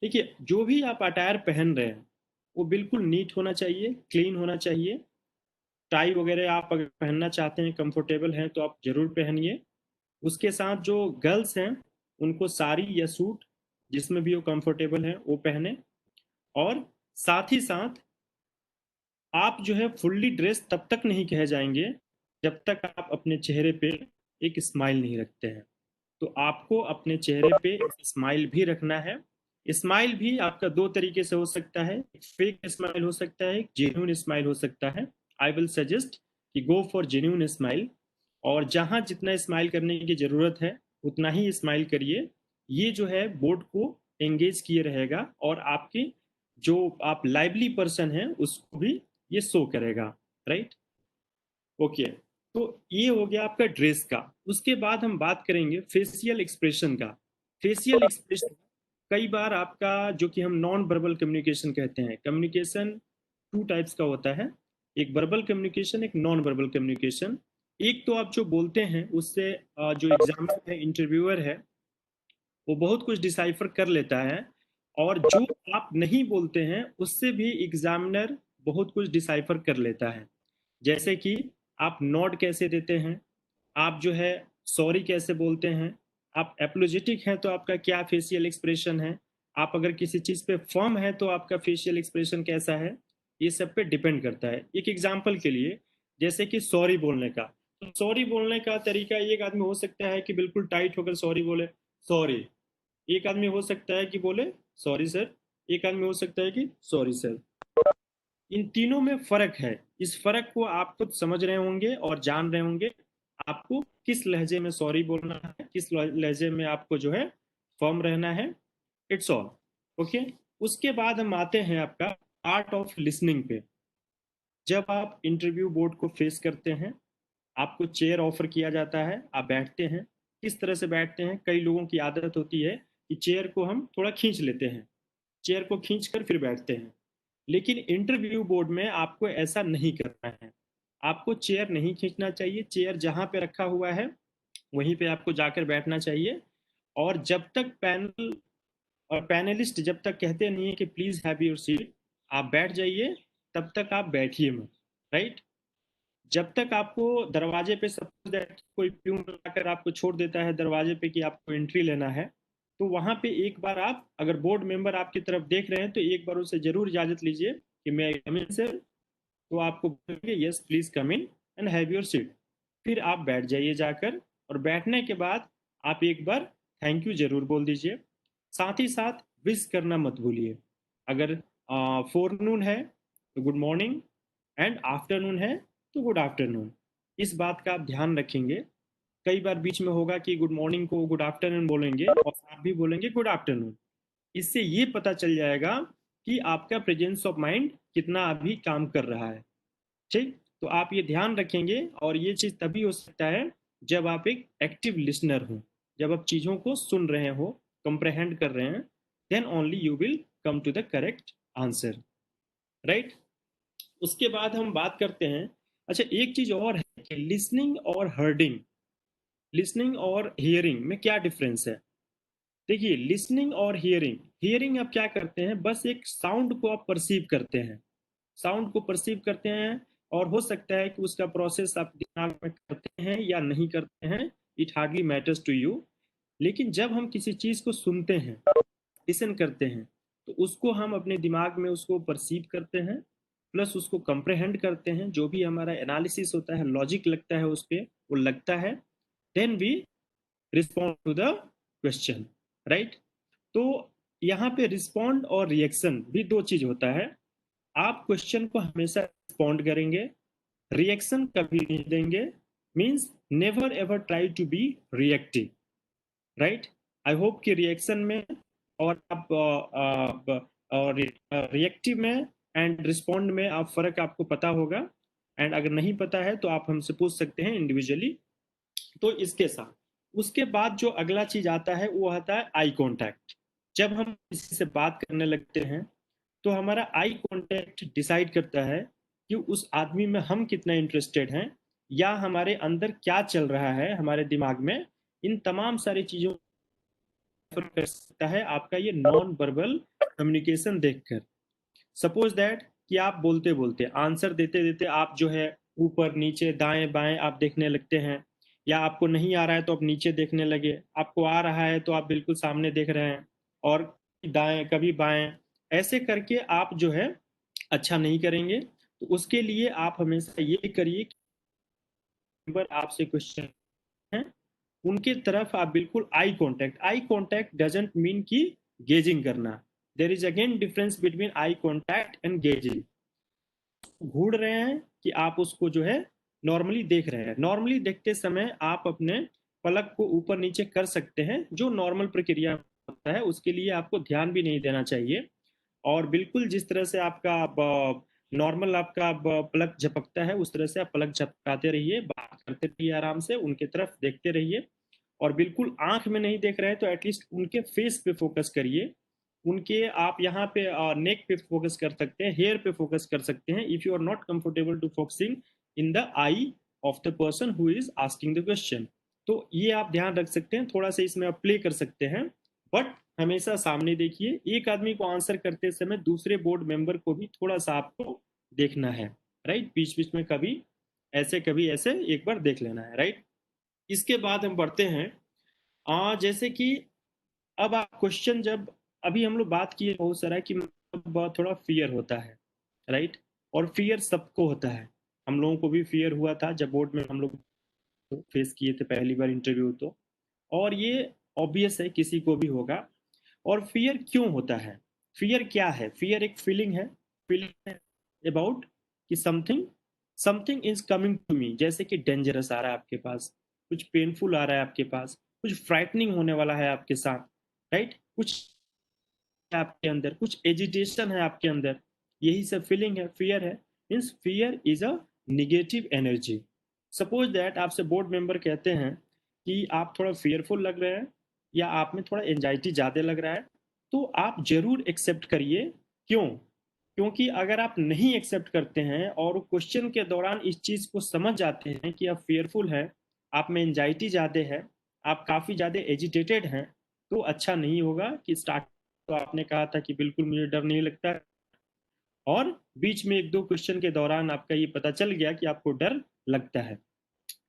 देखिए, जो भी आप अटायर पहन रहे हैं वो बिल्कुल नीट होना चाहिए, क्लीन होना चाहिए। टाई वगैरह आप अगर पहनना चाहते हैं, कंफर्टेबल हैं, तो आप जरूर पहनिए। उसके साथ जो गर्ल्स हैं उनको साड़ी या सूट जिसमें भी वो कंफर्टेबल है वो पहने। और साथ ही साथ आप जो है फुल्ली ड्रेस तब तक नहीं कहे जाएंगे जब तक आप अपने चेहरे पे एक स्माइल नहीं रखते हैं। तो आपको अपने चेहरे पे स्माइल भी रखना है। स्माइल भी आपका दो तरीके से हो सकता है, एक फेक स्माइल हो सकता है, एक जेन्युइन स्माइल हो सकता है। आई विल सजेस्ट कि गो फॉर जेन्युइन स्माइल। और जहां जितना स्माइल करने की जरूरत है उतना ही स्माइल करिए। ये जो है बोर्ड को एंगेज किए रहेगा और आपकी जो आप लाइवली पर्सन है उसको भी ये शो करेगा। राइट। ओके। तो ये हो गया आपका ड्रेस का। उसके बाद हम बात करेंगे फेशियल एक्सप्रेशन का। फेशियल एक्सप्रेशन कई बार आपका जो कि हम नॉन वर्बल कम्युनिकेशन कहते हैं, कम्युनिकेशन टू टाइप्स का होता है। एक वर्बल कम्युनिकेशन, एक नॉन वर्बल कम्युनिकेशन। एक तो आप जो बोलते हैं उससे जो एग्जामिनर है, इंटरव्यूअर है, वो बहुत कुछ डिसाइफर कर लेता है। और जो आप नहीं बोलते हैं उससे भी एग्जामिनर बहुत कुछ डिसाइफर कर लेता है। जैसे कि आप नॉड कैसे देते हैं, आप जो है सॉरी कैसे बोलते हैं, आप एपोलॉजेटिक हैं तो आपका क्या फेशियल एक्सप्रेशन है, आप अगर किसी चीज पे फर्म है तो आपका फेशियल एक्सप्रेशन कैसा है। ये सब पे डिपेंड करता है। एक एग्जांपल के लिए, जैसे कि सॉरी बोलने का, तो सॉरी बोलने का तरीका एक आदमी हो सकता है कि बिल्कुल टाइट होकर सॉरी बोले, सॉरी। एक आदमी हो सकता है कि बोले सॉरी सर। एक आदमी हो सकता है कि सॉरी सर। इन तीनों में फर्क है। इस फर्क को आप खुद समझ रहे होंगे और जान रहे होंगे आपको किस लहजे में सॉरी बोलना है, किस लहजे में आपको जो है फर्म रहना है। It's all okay. उसके बाद हम आते हैं आपका आर्ट ऑफ लिसनिंग पे। जब आप इंटरव्यू बोर्ड को फेस करते हैं, आपको चेयर ऑफर किया जाता है, आप बैठते हैं। किस तरह से बैठते हैं, कई लोगों की आदत होती है कि चेयर को हम थोड़ा खींच लेते हैं, चेयर को खींच कर फिर बैठते हैं। लेकिन इंटरव्यू बोर्ड में आपको ऐसा नहीं करना है। आपको चेयर नहीं खींचना चाहिए, चेयर जहां पे रखा हुआ है वहीं पे आपको जाकर बैठना चाहिए। और जब तक पैनल और पैनलिस्ट जब तक कहते नहीं है कि प्लीज हैव योर सीट, आप बैठ जाइए, तब तक आप बैठिए मत। राइट। जब तक आपको दरवाजे पे सपोज दैट कोई प्यून आकर आपको छोड़ देता है दरवाजे पे कि आपको एंट्री लेना है, तो वहां पे एक बार आप अगर बोर्ड मेंबर आपकी तरफ देख रहे हैं तो एक बार उसे जरूर इजाजत लीजिए कि मैं कम इन सर। तो आपको बोलेंगे yes please come in and have your seat. फिर आप बैठ जाइए जाकर। और बैठने के बाद आप एक बार थैंक यू जरूर बोल दीजिए। साथ ही साथ विश करना मत भूलिए। अगर फोरनून है तो गुड मॉर्निंग, एंड आफ्टरनून है तो गुड आफ्टरनून। इस बात का आप ध्यान रखेंगे। कई बार बीच में होगा कि गुड मॉर्निंग को गुड आफ्टरनून बोलेंगे और आप भी बोलेंगे गुड आफ्टरनून। इससे ये पता चल जाएगा कि आपका प्रेजेंस ऑफ माइंड कितना अभी काम कर रहा है। ठीक। तो आप ये ध्यान रखेंगे। और ये चीज तभी हो सकता है जब आप एक एक्टिव लिसनर हो, जब आप चीजों को सुन रहे हो, कंप्रहेंड कर रहे हैं, then only you will come to the correct answer. Right. उसके बाद हम बात करते हैं। अच्छा, एक चीज और है कि लिसनिंग और हर्डिंग, लिसनिंग और हियरिंग में क्या डिफरेंस है। देखिए, लिसनिंग और हियरिंग, हियरिंग आप क्या करते हैं, बस एक साउंड को आप परसीव करते हैं, साउंड को परसीव करते हैं। और हो सकता है कि उसका प्रोसेस आप दिमाग में करते हैं या नहीं करते हैं, it hardly matters to you. लेकिन जब हम किसी चीज को सुनते हैं, लिसन करते हैं, तो उसको हम अपने दिमाग में उसको परसीव करते हैं, प्लस उसको कंप्रहेंड करते हैं। जो भी हमारा एनालिसिस होता है, लॉजिक लगता है उस पर, वो लगता है। Then we respond to the question. Right. तो यहाँ पे रिस्पॉन्ड और रिएक्शन भी दो चीज होता है। आप क्वेश्चन को हमेशा रिस्पॉन्ड करेंगे, रिएक्शन कभी नहीं देंगे। Means never ever try to be reactive. Right. I hope कि रिएक्शन में और आप और रिएक्टिव में एंड रिस्पॉन्ड में आप फर्क आपको पता होगा। एंड अगर नहीं पता है तो आप हमसे पूछ सकते हैं इंडिविजुअली। तो इसके साथ उसके बाद जो अगला चीज आता है वो आता है आई कांटेक्ट। जब हम किसी से बात करने लगते हैं तो हमारा आई कांटेक्ट डिसाइड करता है कि उस आदमी में हम कितना इंटरेस्टेड हैं, या हमारे अंदर क्या चल रहा है हमारे दिमाग में। इन तमाम सारी चीजों कर सकता है आपका ये नॉन वर्बल कम्युनिकेशन देखकर। सपोज दैट कि आप बोलते बोलते आंसर देते देते आप जो है ऊपर नीचे दाएं बाएं आप देखने लगते हैं, या आपको नहीं आ रहा है तो आप नीचे देखने लगे, आपको आ रहा है तो आप बिल्कुल सामने देख रहे हैं, और दाएं कभी बाएं, ऐसे करके आप जो है अच्छा नहीं करेंगे। तो उसके लिए आप हमेशा ये करिए कि आपसे क्वेश्चन है उनके तरफ आप बिल्कुल आई कांटेक्ट डजंट मीन कि गेजिंग करना। There is again difference between eye contact and gazing. घूर रहे हैं कि आप उसको जो है नॉर्मली देख रहे हैं, नॉर्मली देखते समय आप अपने पलक को ऊपर नीचे कर सकते हैं, जो नॉर्मल प्रक्रिया होता है, उसके लिए आपको ध्यान भी नहीं देना चाहिए। और बिल्कुल जिस तरह से आपका नॉर्मल आपका पलक झपकता है उस तरह से आप पलक झपकाते रहिए, बात करते रहिए, आराम से उनके तरफ देखते रहिए। और बिल्कुल आंख में नहीं देख रहे हैं तो एटलीस्ट उनके फेस पे फोकस करिए, उनके आप यहाँ पे नेक पे फोकस कर सकते हैं, हेयर पे फोकस कर सकते हैं, if you are not comfortable to focusing in the eye of the person who is asking the question. तो ये आप ध्यान रख सकते हैं, थोड़ा सा इसमें आप प्ले कर सकते हैं, बट हमेशा सामने देखिए। एक आदमी को आंसर करते समय दूसरे बोर्ड मेंबर को भी थोड़ा सा आपको देखना है, राइट, बीच बीच में कभी ऐसे एक बार देख लेना है, राइट। इसके बाद हम बढ़ते हैं जैसे कि अब आप क्वेश्चन जब अभी हम लोग बात किए बहुत सारा कि बहुत थोड़ा फियर होता है, राइट, और फियर सबको होता है। हम लोगों को भी फियर हुआ था जब बोर्ड में हम लोग फेस किए थे पहली बार इंटरव्यू, तो और ये ऑब्वियस है किसी को भी होगा। और फियर क्यों होता है, फियर क्या है? फियर एक फीलिंग है, फीलिंग अबाउट कि something something is coming to me, जैसे कि डेंजरस आ रहा है आपके पास, कुछ पेनफुल आ रहा है आपके पास, कुछ फ्राइटनिंग होने वाला है आपके साथ, राइट, कुछ आपके अंदर कुछ एजिटेशन है आपके अंदर, यही सब फीलिंग है, फियर है। Means fear is a negative energy. Suppose that आपसे बोर्ड मेंबर कहते हैं कि आप थोड़ा फियरफुल लग रहे हैं या आप में थोड़ा एंजाइटी ज़्यादा लग रहा है, तो आप जरूर एक्सेप्ट करिए। क्यों? क्योंकि अगर आप नहीं एक्सेप्ट करते हैं और क्वेश्चन के दौरान इस चीज़ को समझ जाते हैं कि आप फियरफुल हैं, आप में एंजाइटी ज़्यादा है, आप काफ़ी ज़्यादा एजिटेटेड हैं, तो अच्छा नहीं होगा। कि स्टार्ट तो आपने कहा था कि बिल्कुल मुझे डर नहीं लगता, और बीच में एक दो क्वेश्चन के दौरान आपका ये पता चल गया कि आपको डर लगता है,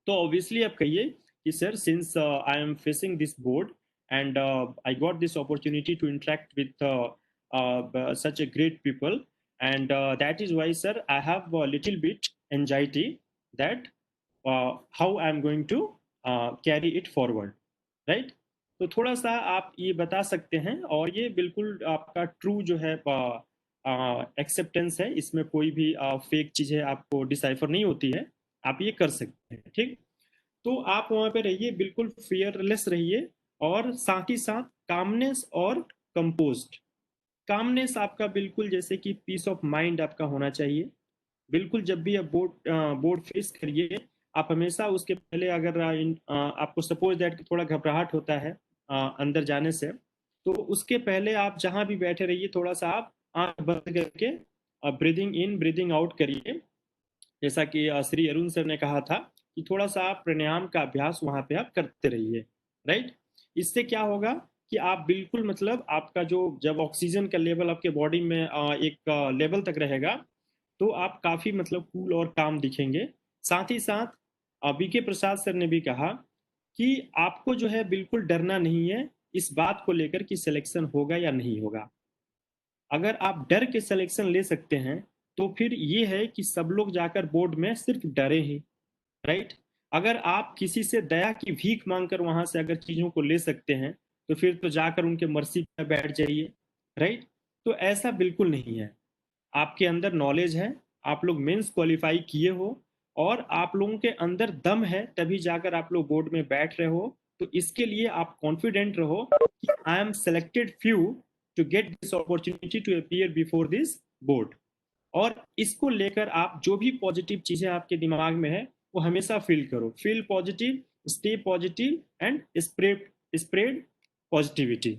तो ऑब्वियसली आप कहिए कि sir since I am facing this board and I got this opportunity to interact with such a great people, and that is why sir I have a little bit anxiety that how I am going to carry it forward, right। तो थोड़ा सा आप ये बता सकते हैं, और ये बिल्कुल आपका ट्रू जो है एक्सेप्टेंस है, इसमें कोई भी फेक चीज़ है आपको डिसाइफर नहीं होती है, आप ये कर सकते हैं, ठीक। तो आप वहाँ पे रहिए, बिल्कुल फियरलेस रहिए, और साथ ही साथ कामनेस और कंपोज्ड। कामनेस आपका बिल्कुल जैसे कि पीस ऑफ माइंड आपका होना चाहिए। बिल्कुल जब भी आप बोर्ड फेस करिए, आप हमेशा उसके पहले अगर आपको सपोज दैट कि थोड़ा घबराहट होता है अंदर जाने से, तो उसके पहले आप जहां भी बैठे रहिए थोड़ा सा आप आंख बंद करके ब्रीदिंग इन ब्रीदिंग आउट करिए। जैसा कि श्री अरुण सर ने कहा था कि थोड़ा सा आप प्राणायाम का अभ्यास वहां पे आप करते रहिए, राइट। इससे क्या होगा कि आप बिल्कुल मतलब आपका जो जब ऑक्सीजन का लेवल आपके बॉडी में एक लेवल तक रहेगा, तो आप काफी मतलब कूल और काम दिखेंगे। साथ ही साथ बीके प्रसाद सर ने भी कहा कि आपको जो है बिल्कुल डरना नहीं है इस बात को लेकर कि सिलेक्शन होगा या नहीं होगा। अगर आप डर के सिलेक्शन ले सकते हैं तो फिर ये है कि सब लोग जाकर बोर्ड में सिर्फ डरे ही, राइट। अगर आप किसी से दया की भीख मांगकर वहां से अगर चीजों को ले सकते हैं, तो फिर तो जाकर उनके मर्सी पे बैठ जाइए, राइट। तो ऐसा बिल्कुल नहीं है, आपके अंदर नॉलेज है, आप लोग मेंस क्वालिफाई किए हो, और आप लोगों के अंदर दम है, तभी जाकर आप लोग बोर्ड में बैठ रहे हो। तो इसके लिए आप कॉन्फिडेंट रहो कि I am selected few to get this opportunity to appear before this board. और इसको लेकर आप जो भी पॉजिटिव चीजें आपके दिमाग में है वो हमेशा फील करो, feel positive, stay positive and spread spread positivity,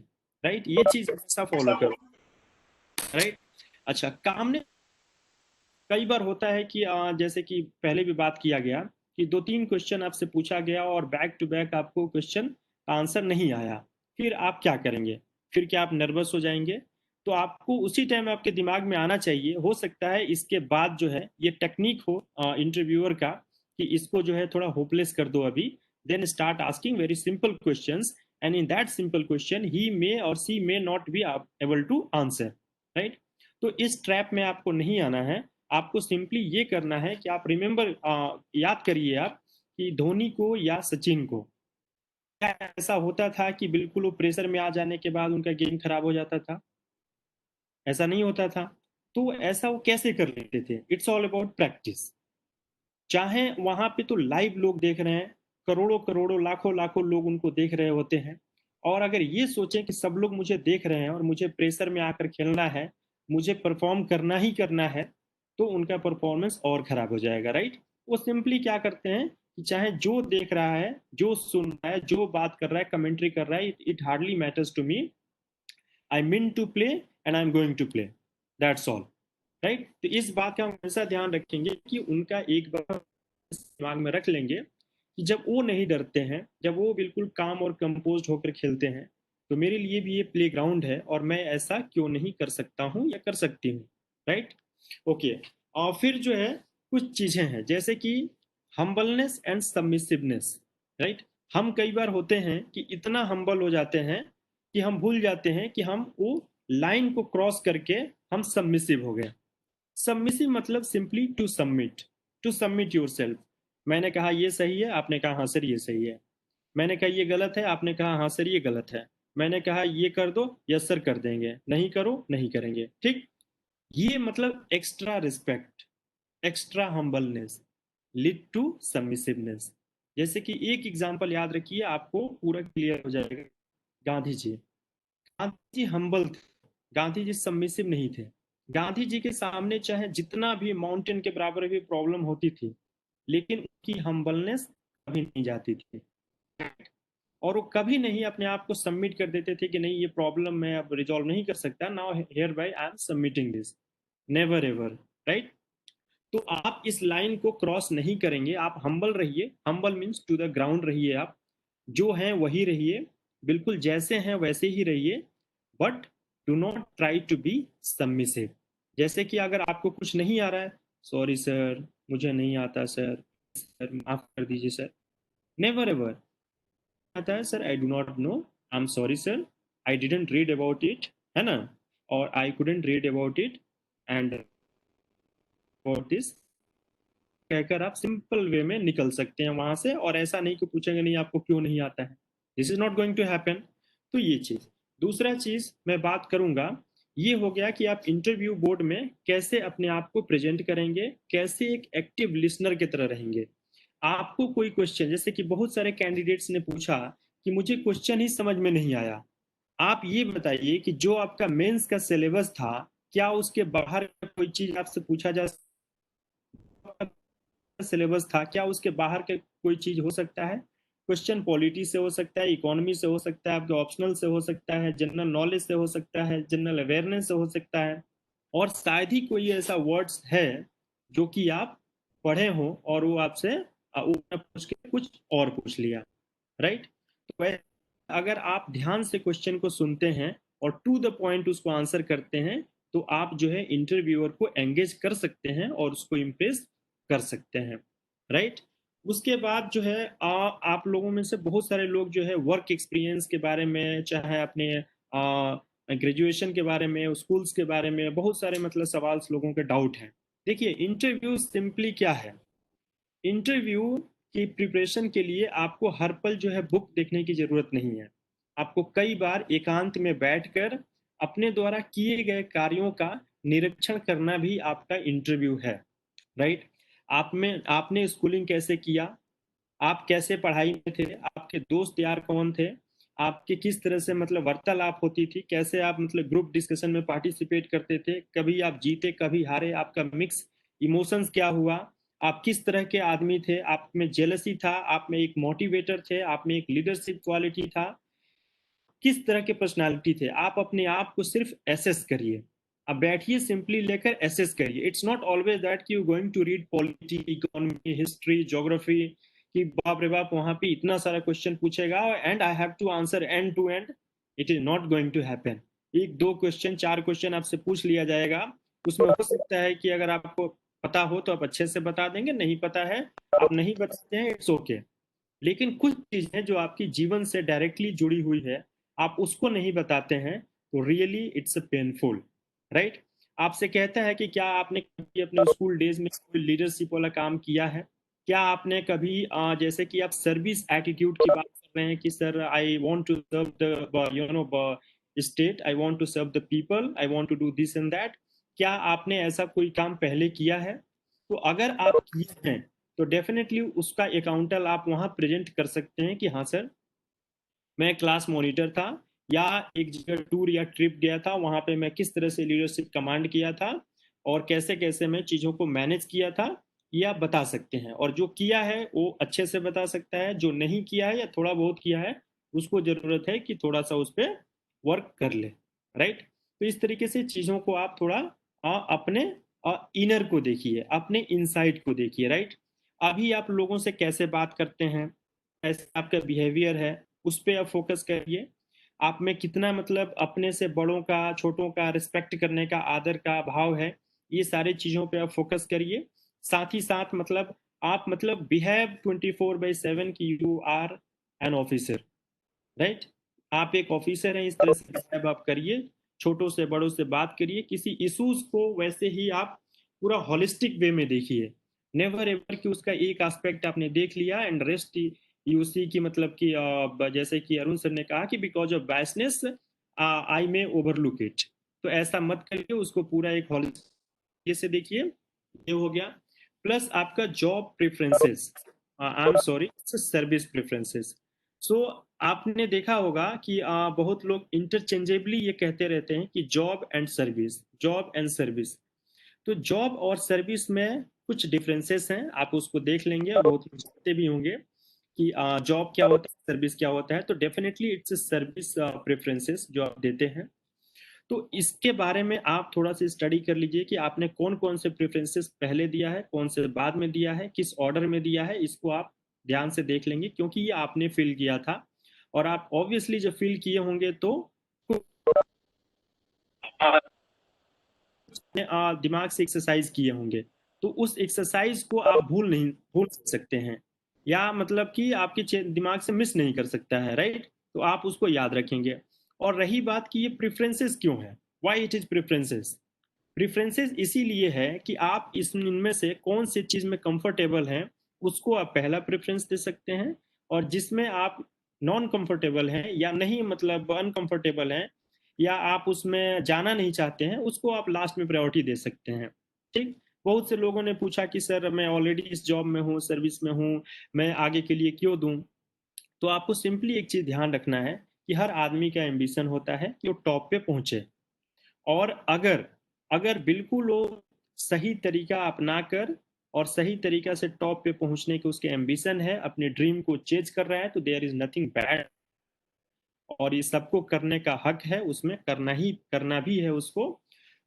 right. ये चीज हमेशा फॉलो करो, राइट। अच्छा, काम ने कई बार होता है कि जैसे कि पहले भी बात किया गया कि दो तीन क्वेश्चन आपसे पूछा गया और बैक टू बैक आपको क्वेश्चन का आंसर नहीं आया, फिर आप क्या करेंगे? फिर क्या आप नर्वस हो जाएंगे? तो आपको उसी टाइम आपके दिमाग में आना चाहिए। हो सकता है इसके बाद जो है ये टेक्निक हो इंटरव्यूअर का कि इसको जो है थोड़ा होपलेस कर दो अभी, then start asking very simple questions, and in that simple question he may or she may not be able to answer, right. तो इस ट्रैप में आपको नहीं आना है। आपको सिंपली ये करना है कि आप रिमेंबर, याद करिए आप कि धोनी को या सचिन को ऐसा होता था कि बिल्कुल वो प्रेशर में आ जाने के बाद उनका गेम खराब हो जाता था? ऐसा नहीं होता था। तो ऐसा वो कैसे कर लेते थे? It's all about practice. चाहे वहां पे तो लाइव लोग देख रहे हैं, करोड़ों करोड़ों लाखों लाखों लोग उनको देख रहे होते हैं, और अगर ये सोचें कि सब लोग मुझे देख रहे हैं और मुझे प्रेशर में आकर खेलना है, मुझे परफॉर्म करना ही करना है, तो उनका परफॉर्मेंस और खराब हो जाएगा, राइट। वो सिंपली क्या करते हैं कि चाहे जो देख रहा है, जो सुन रहा है, जो बात कर रहा है, कमेंट्री कर रहा है, it hardly matters to me, I mean to play and I am going to play, that's all, right. तो इस बात का हमेशा ध्यान रखेंगे कि उनका एक बार दिमाग में रख लेंगे कि जब वो नहीं डरते हैं, जब वो बिल्कुल काम और कंपोज होकर खेलते हैं, तो मेरे लिए भी ये प्ले ग्राउंड है और मैं ऐसा क्यों नहीं कर सकता हूँ या कर सकती हूँ, राइट। ओके। और फिर जो है कुछ चीजें हैं जैसे कि हम्बलनेस एंड सबमिसिवनेस, राइट। हम कई बार होते हैं कि इतना हम्बल हो जाते हैं कि हम भूल जाते हैं कि हम वो लाइन को क्रॉस करके हम सबमिसिव हो गए। सबमिसिव मतलब simply to submit, to submit your self. मैंने कहा ये सही है, आपने कहा हाँ सर ये सही है। मैंने कहा ये गलत है, आपने कहा हाँ सर ये गलत है। मैंने कहा ये कर दो, यस सर कर देंगे, नहीं करो नहीं करेंगे, ठीक। ये मतलब extra respect, extra humbleness lead to submissiveness. जैसे कि एक एग्जांपल याद रखिए, आपको पूरा क्लियर हो जाएगा। गांधी जी, गांधी जी हम्बल थे, गांधी जी सबमिसिव नहीं थे। गांधी जी के सामने चाहे जितना भी माउंटेन के बराबर भी प्रॉब्लम होती थी, लेकिन उनकी हम्बलनेस कभी नहीं जाती थी, और वो कभी नहीं अपने आप को सबमिट कर देते थे कि नहीं ये प्रॉब्लम मैं अब रिजॉल्व नहीं कर सकता, now here bye I am submitting this, never ever, right. तो आप इस लाइन को क्रॉस नहीं करेंगे, आप हम्बल रहिए। Humble means to the ground रहिए, आप जो हैं वही रहिए, बिल्कुल जैसे हैं वैसे ही रहिए, but do not try to be submissive. जैसे कि अगर आपको कुछ नहीं आ रहा है, सॉरी सर मुझे नहीं आता सर, सर माफ कर दीजिए सर, नेवर एवर आता है sir I do not know, I am sorry sir, I didn't read about it, है ना, और I couldn't read about it and about this, कहकर आप सिंपल वे में निकल सकते हैं वहां से, और ऐसा नहीं कि पूछेंगे नहीं आपको क्यों नहीं आता है, this is not going to happen. तो ये चीज। दूसरा चीज मैं बात करूंगा, ये हो गया कि आप इंटरव्यू बोर्ड में कैसे अपने आप को प्रेजेंट करेंगे, कैसे एक एक्टिव लिसनर की तरह रहेंगे। आपको कोई क्वेश्चन, जैसे कि बहुत सारे कैंडिडेट्स ने पूछा कि मुझे क्वेश्चन ही समझ में नहीं आया, आप ये बताइए कि जो आपका मेंस का सिलेबस था, क्या उसके बाहर कोई चीज आपसे पूछा जा, सिलेबस था क्या उसके बाहर के कोई चीज हो सकता है? क्वेश्चन पॉलिटी से हो सकता है, इकोनॉमी से हो सकता है, आपके ऑप्शनल से हो सकता है, जनरल नॉलेज से हो सकता है, जनरल अवेयरनेस से हो सकता है, और शायद ही कोई ऐसा वर्ड्स है जो कि आप पढ़े हो और वो आपसे पूछ के कुछ और पूछ लिया, राइट। तो अगर आप ध्यान से क्वेश्चन को सुनते हैं और टू द पॉइंट उसको आंसर करते हैं, तो आप जो है इंटरव्यूअर को एंगेज कर सकते हैं और उसको इम्प्रेस कर सकते हैं, राइट। उसके बाद जो है आप लोगों में से बहुत सारे लोग जो है वर्क एक्सपीरियंस के बारे में, चाहे अपने ग्रेजुएशन के बारे में, स्कूल्स के बारे में, बहुत सारे मतलब सवाल लोगों के डाउट हैं। देखिए इंटरव्यू सिंपली क्या है, इंटरव्यू की प्रिपरेशन के लिए आपको हर पल जो है बुक देखने की जरूरत नहीं है। आपको कई बार एकांत में बैठकर अपने द्वारा किए गए कार्यों का निरीक्षण करना भी आपका इंटरव्यू है, राइट। आप में आपने स्कूलिंग कैसे किया, आप कैसे पढ़ाई में थे, आपके दोस्त यार कौन थे, आपके किस तरह से मतलब वार्तालाप होती थी, कैसे आप मतलब ग्रुप डिस्कशन में पार्टिसिपेट करते थे, कभी आप जीते कभी हारे, आपका मिक्स इमोशंस क्या हुआ, आप किस तरह के आदमी थे, आप में जेलसी था, आप में एक मोटिवेटर थे, आप में एक लीडरशिप क्वालिटी था, किस तरह के पर्सनालिटी थे। आप अपने आप को सिर्फ एसेस करिए, अब बैठिए सिंपली लेकर एसेस करिए। इट्स नॉट ऑलवेज दैट कि you going to read polity, economy, history, geography, कि बाप रे बाप वहां पे इतना सारा क्वेश्चन पूछेगा and I have to answer end to end, it is not going to happen. एक दो क्वेश्चन, चार क्वेश्चन आपसे पूछ लिया जाएगा। उसमें हो सकता है कि अगर आपको पता हो तो आप अच्छे से बता देंगे, नहीं पता है आप नहीं बताते हैं, इट्स ओके। लेकिन कुछ चीजें जो आपकी जीवन से डायरेक्टली जुड़ी हुई है, आप उसको नहीं बताते हैं, तो रियली इट्स पेनफुल, राइट। आपसे कहता है कि क्या आपने कभी अपने स्कूल डेज में कोई लीडरशिप वाला काम किया है? क्या आपने कभी जैसे कि आप सर्विस एटीट्यूड की बात कर रहे हैं कि sir I want to serve the state, I want to serve the people, I want to do this and that, क्या आपने ऐसा कोई काम पहले किया है? तो अगर आप किए हैं तो डेफिनेटली उसका अकाउंटल आप वहां प्रेजेंट कर सकते हैं कि हाँ सर, मैं क्लास मॉनिटर था, या एक जगह टूर या ट्रिप गया था, वहां पे मैं किस तरह से लीडरशिप कमांड किया था और कैसे कैसे मैं चीजों को मैनेज किया था, ये आप बता सकते हैं। और जो किया है वो अच्छे से बता सकता है, जो नहीं किया है या थोड़ा बहुत किया है उसको जरूरत है कि थोड़ा सा उस पर वर्क कर ले, राइट। तो इस तरीके से चीजों को आप थोड़ा अपने इनर को देखिए, अपने इनसाइड को देखिए, राइट। अभी आप लोगों से कैसे बात करते हैं, कैसे आपका बिहेवियर है, उस पर आप फोकस करिए। आप में कितना मतलब अपने से बड़ों का छोटों का रिस्पेक्ट करने का, आदर का भाव है, ये सारी चीजों पे आप फोकस करिए। साथ ही साथ मतलब आप मतलब बिहेव 24/7 की you are an officer, right. आप एक ऑफिसर हैं, इस तरह से बिहेव आप करिए, छोटों से बड़ों से बात करिए, किसी इश्यूज को वैसे ही आप पूरा होलिस्टिक वे में देखिए। नेवर एवर कि उसका एक एस्पेक्ट आपने देख लिया एंड रेस्ट यू सी की मतलब कि जैसे कि अरुण सर ने कहा कि बिकॉज ऑफ बायसनेस आई में ओवरलुक इट। तो ऐसा मत करिए, उसको पूरा एक होलिस्टिक से देखिए। ये हो गया। प्लस आपका job preferences, I am sorry, service preferences. So आपने देखा होगा कि बहुत लोग इंटरचेंजेबली ये कहते रहते हैं कि job and service, job and service. तो जॉब और सर्विस में कुछ डिफरेंसेस हैं, आप उसको देख लेंगे और बहुत लोग जानते भी होंगे कि जॉब क्या होता है, सर्विस क्या होता है। तो डेफिनेटली इट्स सर्विस प्रेफरेंसेस जो आप देते हैं। तो इसके बारे में आप थोड़ा सा स्टडी कर लीजिए कि आपने कौन कौन से प्रेफरेंसेस पहले दिया है, कौन से बाद में दिया है, किस ऑर्डर में दिया है, इसको आप ध्यान से देख लेंगे, क्योंकि ये आपने फिल किया था। और आप ऑब्वियसली जब फिल किए होंगे तो दिमाग से एक्सरसाइज किए होंगे, तो उस एक्सरसाइज को आप भूल सकते हैं, या मतलब कि आपके दिमाग से मिस नहीं कर सकता है, राइट। तो आप उसको याद रखेंगे। और रही बात कि ये प्रेफरेंसेस क्यों है, why it is preferences. Preferences इसीलिए है कि आप इनमें से कौन सी चीज में कंफर्टेबल हैं, उसको आप पहला प्रेफरेंस दे सकते हैं। और जिसमें आप नॉन कंफर्टेबल हैं या नहीं मतलब अनकंफर्टेबल हैं, या आप उसमें जाना नहीं चाहते हैं, उसको आप लास्ट में प्रायोरिटी दे सकते हैं। ठीक। बहुत से लोगों ने पूछा कि सर मैं ऑलरेडी इस जॉब में हूँ, सर्विस में हूँ, मैं आगे के लिए क्यों दूं। तो आपको सिंपली एक चीज ध्यान रखना है कि हर आदमी का एम्बिशन होता है कि वो टॉप पे पहुंचे। और अगर अगर बिल्कुल वो सही तरीका अपनाकर और सही तरीका से टॉप पे पहुंचने के उसके एम्बिशन है, अपने ड्रीम को चेज कर रहा है, तो देयर इज नथिंग बैड। और ये सबको करने का हक है, उसमें करना भी है उसको।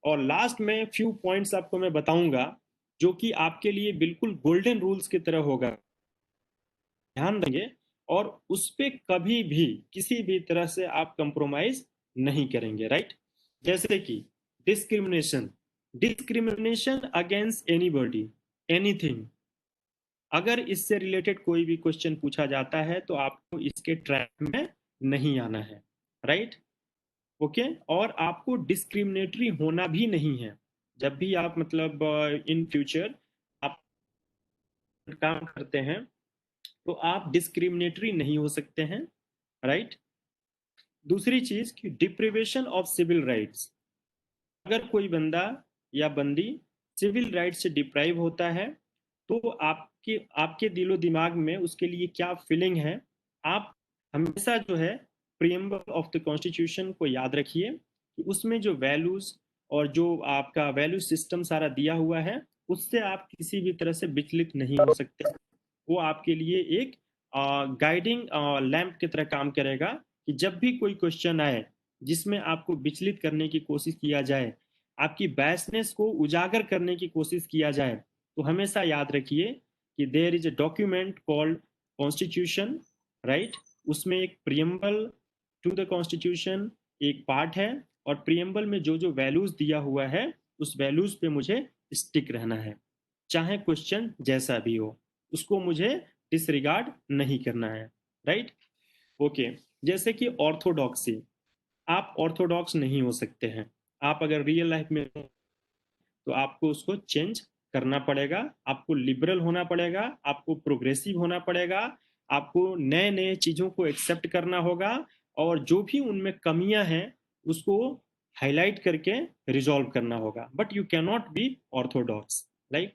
और लास्ट में फ्यू पॉइंट्स आपको मैं बताऊंगा जो कि आपके लिए बिल्कुल गोल्डन रूल्स की तरह होगा, ध्यान देंगे। और उस पे कभी भी किसी भी तरह से आप कंप्रोमाइज नहीं करेंगे, राइट। जैसे कि discrimination, discrimination against anybody, anything. अगर इससे रिलेटेड कोई भी क्वेश्चन पूछा जाता है तो आपको इसके ट्रैप में नहीं आना है, राइट। ओके। और आपको डिस्क्रिमिनेटरी होना भी नहीं है। जब भी आप मतलब इन फ्यूचर आप काम करते हैं तो आप डिस्क्रिमिनेटरी नहीं हो सकते हैं, राइट। दूसरी चीज कि डिप्रिवेशन ऑफ सिविल राइट्स। अगर कोई बंदा या बंदी सिविल राइट से डिप्राइव होता है, तो आपके आपके दिलो दिमाग में उसके लिए क्या फीलिंग है। आप हमेशा जो है प्रियम्बल ऑफ द कॉन्स्टिट्यूशन को याद रखिए कि उसमें जो वैल्यूज और जो आपका वैल्यू सिस्टम सारा दिया हुआ है, उससे आप किसी भी तरह से विचलित नहीं हो सकते। वो आपके लिए एक गाइडिंग लैंप की तरह काम करेगा कि जब भी कोई क्वेश्चन आए जिसमें आपको विचलित करने की कोशिश किया जाए, आपकी बैसनेस को उजागर करने की कोशिश किया जाए, तो हमेशा याद रखिए कि there is a document called constitution, right. उसमें एक प्रियम्बल टू द कॉन्स्टिट्यूशन एक पार्ट है, और प्रियम्बल में जो जो वैल्यूज दिया हुआ है उस वैल्यूज पे मुझे स्टिक रहना है, चाहे क्वेश्चन जैसा भी हो, उसको मुझे डिसरिगार्ड नहीं करना है, राइट। ओके, जैसे कि ऑर्थोडॉक्सी, आप ऑर्थोडॉक्स नहीं हो सकते हैं। आप अगर रियल लाइफ में हो तो आपको उसको चेंज करना पड़ेगा, आपको लिबरल होना पड़ेगा, आपको प्रोग्रेसिव होना पड़ेगा, आपको नए नए चीज़ों को एक्सेप्ट करना होगा, और जो भी उनमें कमियां हैं उसको हाईलाइट करके रिजॉल्व करना होगा। But you can not be orthodox. Like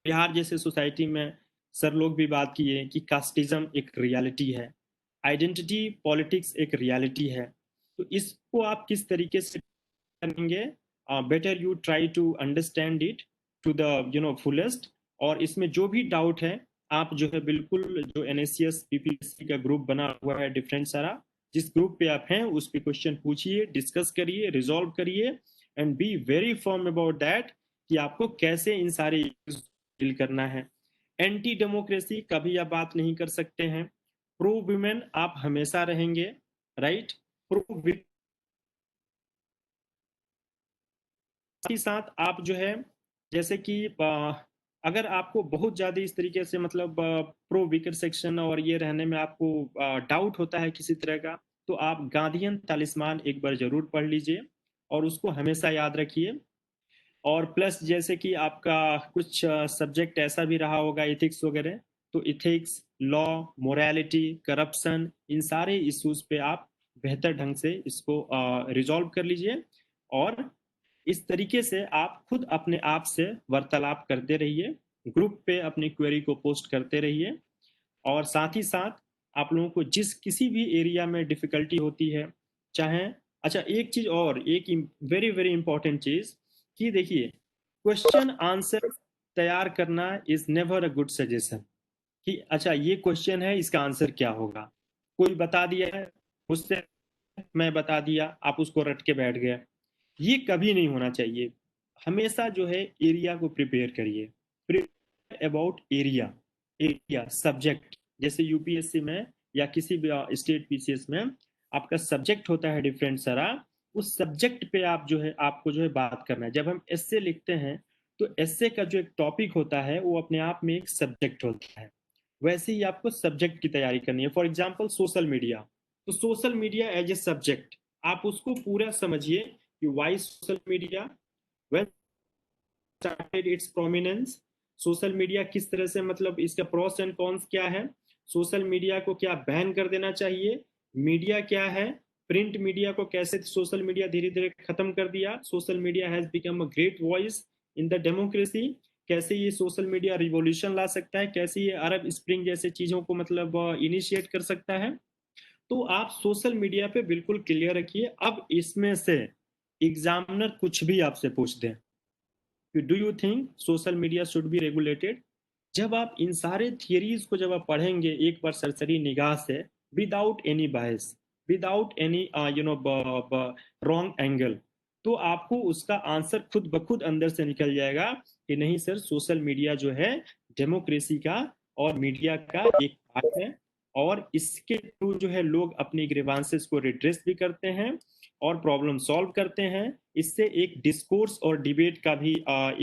Bihar जैसे सोसाइटी में सर लोग भी बात किए कि कास्टिज्म एक रियलिटी है, आइडेंटिटी पॉलिटिक्स एक रियलिटी है। तो इसको आप किस तरीके से करेंगे, better you try to understand it to the fullest. और इसमें जो भी डाउट है आप जो है बिल्कुल, जो NSCS PPSC का ग्रुप बना हुआ है डिफरेंट सारा, जिस ग्रुप पे आप हैं उस पे क्वेश्चन पूछिए, डिस्कस करिए, रिजॉल्व करिए, and be very firm about that कि आपको कैसे इन सारे डील करना है। एंटी डेमोक्रेसी कभी आप बात नहीं कर सकते हैं, प्रो वुमेन आप हमेशा रहेंगे, राइट। प्रो ही साथ आप जो है, जैसे कि अगर आपको बहुत ज्यादा इस तरीके से मतलब प्रो वीकर सेक्शन और ये रहने में आपको डाउट होता है किसी तरह का, तो आप गांधीयन तालिस्मान एक बार जरूर पढ़ लीजिए और उसको हमेशा याद रखिए। और प्लस जैसे कि आपका कुछ सब्जेक्ट ऐसा भी रहा होगा इथिक्स वगैरह, तो इथिक्स, लॉ, मोरालिटी, करप्शन, इन सारे इश्यूज पे आप बेहतर ढंग से इसको रिजॉल्व कर लीजिए। और इस तरीके से आप खुद अपने आप से वार्तालाप करते रहिए, ग्रुप पे अपनी क्वेरी को पोस्ट करते रहिए। और साथ ही साथ आप लोगों को जिस किसी भी एरिया में डिफिकल्टी होती है, चाहे, अच्छा एक चीज और, एक वेरी वेरी इंपॉर्टेंट चीज कि देखिए, क्वेश्चन आंसर तैयार करना is never a good suggestion कि अच्छा ये क्वेश्चन है इसका आंसर क्या होगा, कोई बता दिया है मुझसे, मैं बता दिया, आप उसको रट के बैठ गए, ये कभी नहीं होना चाहिए। हमेशा जो है एरिया को प्रिपेयर करिए, prepare about area, area subject. जैसे यूपीएससी में या किसी भी स्टेट पीसीएस में आपका सब्जेक्ट होता है डिफरेंट सारा, उस सब्जेक्ट पे आप जो है, आपको जो है बात करना है। जब हम एस्से लिखते हैं तो एस्से का जो एक टॉपिक होता है वो अपने आप में एक सब्जेक्ट होता है, वैसे ही आपको सब्जेक्ट की तैयारी करनी है। फॉर एग्जाम्पल सोशल मीडिया, तो social media as a subject आप उसको पूरा समझिए कि why social media, when started its prominence, social media किस तरह से, मतलब इसका प्रोस एंड कॉन्स क्या है, सोशल मीडिया को क्या बैन कर देना चाहिए, मीडिया क्या है, प्रिंट मीडिया को कैसे सोशल मीडिया धीरे धीरे खत्म कर दिया, social media has become a great voice in the democracy, कैसे ये सोशल मीडिया रिवॉल्यूशन ला सकता है, कैसे ये अरब स्प्रिंग जैसे चीजों को मतलब इनिशिएट कर सकता है। तो आप सोशल मीडिया पे बिल्कुल क्लियर रखिए। अब इसमें से एग्जामिनर कुछ भी आपसे पूछ दें कि do you think social media should be regulated, जब आप इन सारे थियरीज को जब आप पढ़ेंगे एक बार सरसरी निगाह से, विदाउट एनी बायस, विदाउट एनी रॉन्ग एंगल, तो आपको उसका आंसर खुद ब खुद अंदर से निकल जाएगा कि नहीं सर, सोशल मीडिया जो है डेमोक्रेसी का और मीडिया का एक पार्ट है, और इसके थ्रू जो है लोग अपनी ग्रीवांसेस को रिड्रेस भी करते हैं और प्रॉब्लम सॉल्व करते हैं। इससे एक डिस्कोर्स और डिबेट का भी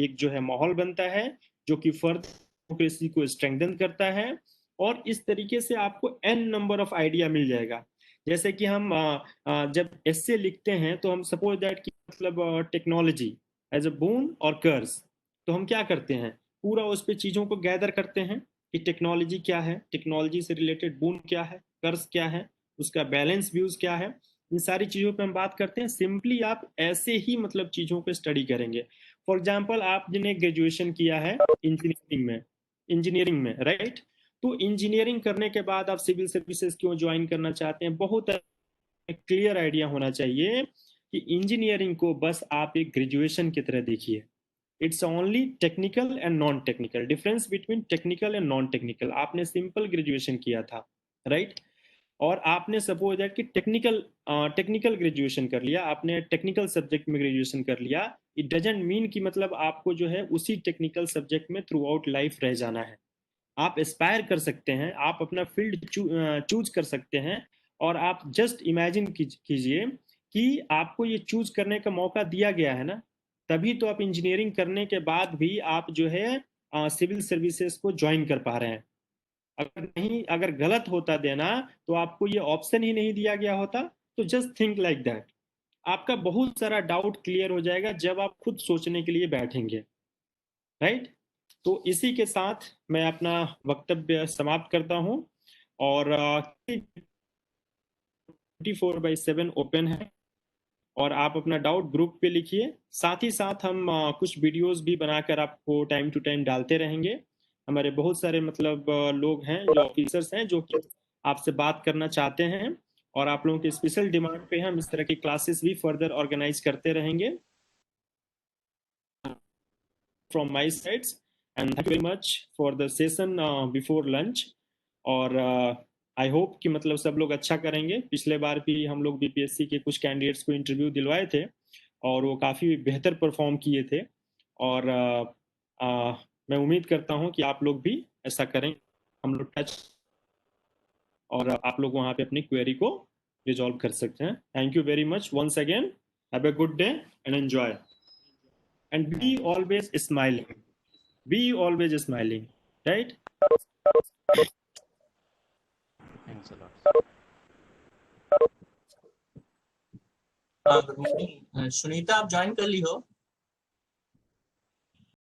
एक जो है माहौल बनता है, जो कि फर्दर डेमोक्रेसी को स्ट्रेंथन करता है। और इस तरीके से आपको एन नंबर ऑफ आइडिया मिल जाएगा। जैसे कि हम जब एस्से लिखते हैं तो हम सपोज दैट कि मतलब टेक्नोलॉजी एज अ बोन और कर्स, तो हम क्या करते हैं, पूरा उस पर चीजों को गैदर करते हैं कि टेक्नोलॉजी क्या है, टेक्नोलॉजी से रिलेटेड बोन क्या है, कर्स क्या है, उसका बैलेंस व्यूज क्या है, इन सारी चीजों पे हम बात करते हैं। सिंपली आप ऐसे ही मतलब चीजों को स्टडी करेंगे। फॉर एग्जाम्पल आपने ग्रेजुएशन किया है इंजीनियरिंग में, राइट। तो इंजीनियरिंग करने के बाद आप सिविल सर्विसेज क्यों ज्वाइन करना चाहते हैं, बहुत क्लियर आइडिया होना चाहिए कि इंजीनियरिंग को बस आप एक ग्रेजुएशन की तरह देखिए। It's only technical and non technical, difference between technical and non technical. आपने सिंपल ग्रेजुएशन किया था, राइट, और आपने सपोज दैट कि टेक्निकल ग्रेजुएशन कर लिया, आपने टेक्निकल सब्जेक्ट में ग्रेजुएशन कर लिया, इट डजेंट मीन कि मतलब आपको जो है उसी टेक्निकल सब्जेक्ट में थ्रू आउट लाइफ रह जाना है। आप एस्पायर कर सकते हैं, आप अपना फील्ड चूज कर सकते हैं। और आप जस्ट इमेजिन कीजिए कि आपको ये चूज करने का मौका दिया गया है ना, तभी तो आप इंजीनियरिंग करने के बाद भी आप जो है सिविल सर्विसेज को ज्वाइन कर पा रहे हैं। अगर नहीं, अगर गलत होता देना तो आपको ये ऑप्शन ही नहीं दिया गया होता। तो जस्ट थिंक लाइक दैट, आपका बहुत सारा डाउट क्लियर हो जाएगा जब आप खुद सोचने के लिए बैठेंगे, राइट। तो इसी के साथ मैं अपना वक्तव्य समाप्त करता हूँ। और 24/7 ओपन है, और आप अपना डाउट ग्रुप पे लिखिए। साथ ही साथ हम कुछ वीडियोस भी बनाकर आपको टाइम टू टाइम डालते रहेंगे। हमारे बहुत सारे मतलब लोग हैं, जो ऑफिसर्स हैं, जो कि आपसे बात करना चाहते हैं, और आप लोगों के स्पेशल डिमांड पे हम इस तरह की क्लासेस भी फर्दर ऑर्गेनाइज करते रहेंगे from my sides. And thank you very much for the session before lunch. और आई होप कि मतलब सब लोग अच्छा करेंगे। पिछले बार भी हम लोग बीपीएससी के कुछ कैंडिडेट्स को इंटरव्यू दिलवाए थे, और वो काफ़ी बेहतर परफॉर्म किए थे। और मैं उम्मीद करता हूँ कि आप लोग भी ऐसा करें। हम लोग टच, और आप लोग वहाँ पे अपनी क्वेरी को रिजॉल्व कर सकते हैं। Thank you very much once again. Have a good day and enjoy, and be always smiling, be always smiling, right? Thanks a lot. Good morning Sunita, आप ज्वाइन कर ली हो?